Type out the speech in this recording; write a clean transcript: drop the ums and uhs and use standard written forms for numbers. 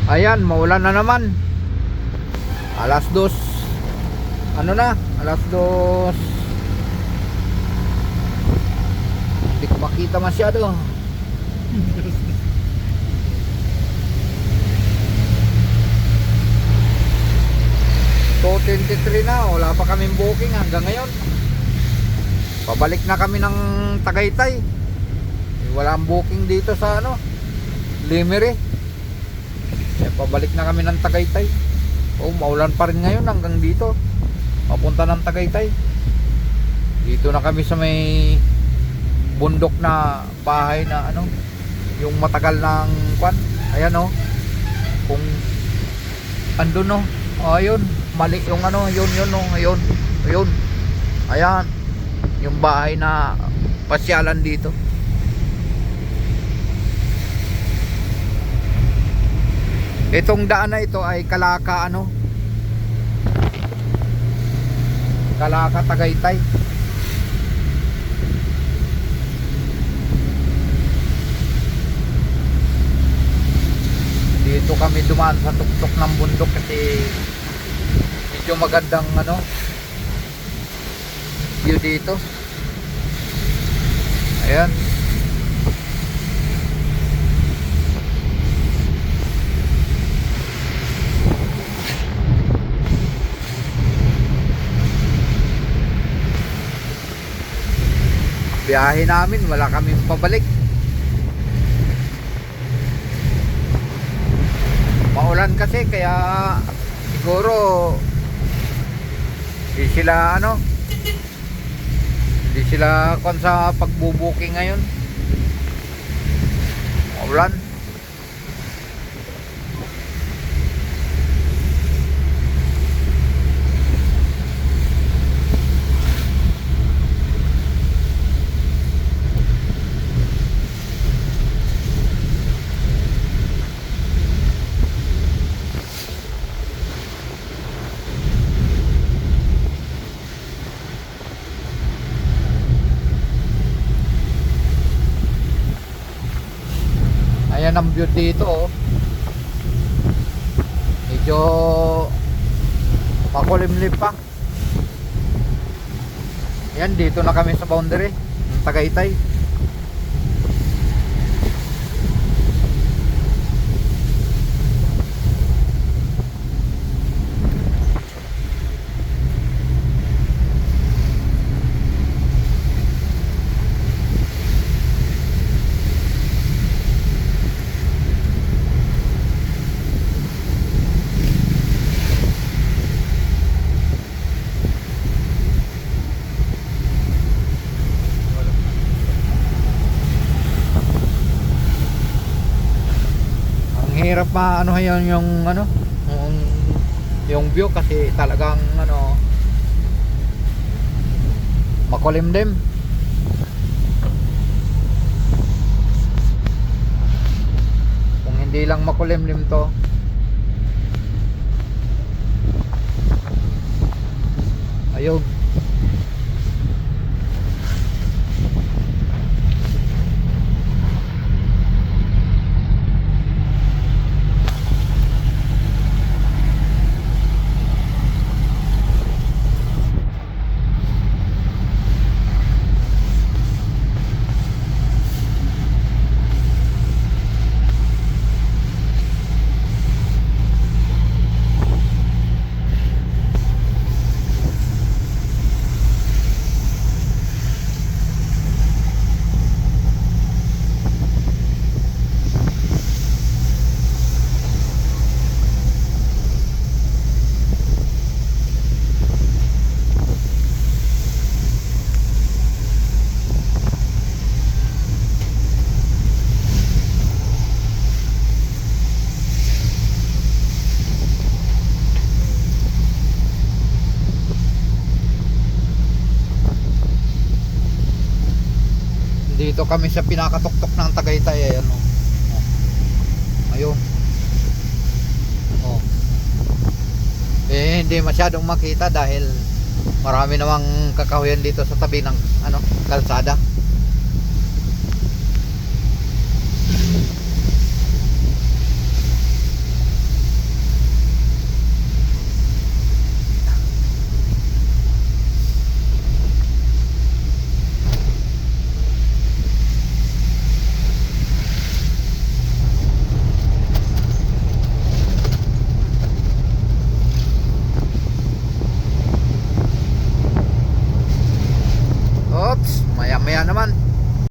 Ayan, maulan na naman. Alas 2. Ano na? Alas 2. Hindi ko makita masyado. 2:23 na, wala pa kaming booking hanggang ngayon. Pabalik na kami ng Tagaytay. Wala ang booking dito sa Limery. Pabalik na kami ng Tagaytay. Maulan pa rin ngayon hanggang dito. Papunta ng Tagaytay. Dito na kami sa may bundok na bahay na yung matagal ng kwan. Ayan kung andun ayun, mali yung yun. Ayan, yung bahay na pasyalan dito. Itong daan na ito ay Kalaka Kalaka Tagaytay. Dito kami dumaan sa tuktok ng bundok kasi medyo magandang view dito. Ayan. Biyahe namin, wala kaming pabalik. Maulan kasi kaya siguro hindi sila kon sa pagbubuking ngayon. Maulan. Ayan ang view dito medyo makulimlim pa. Ayan, dito na kami sa boundary ng Tagaytay. Hirap yung view kasi talagang makulimlim. Kung hindi lang makulimlim to, ayun. Dito kami sa pinakatuktok ng Tagaytay. Ayan ayun. Hindi masyadong makita dahil marami namang kakahuyan dito sa tabi ng kalsada.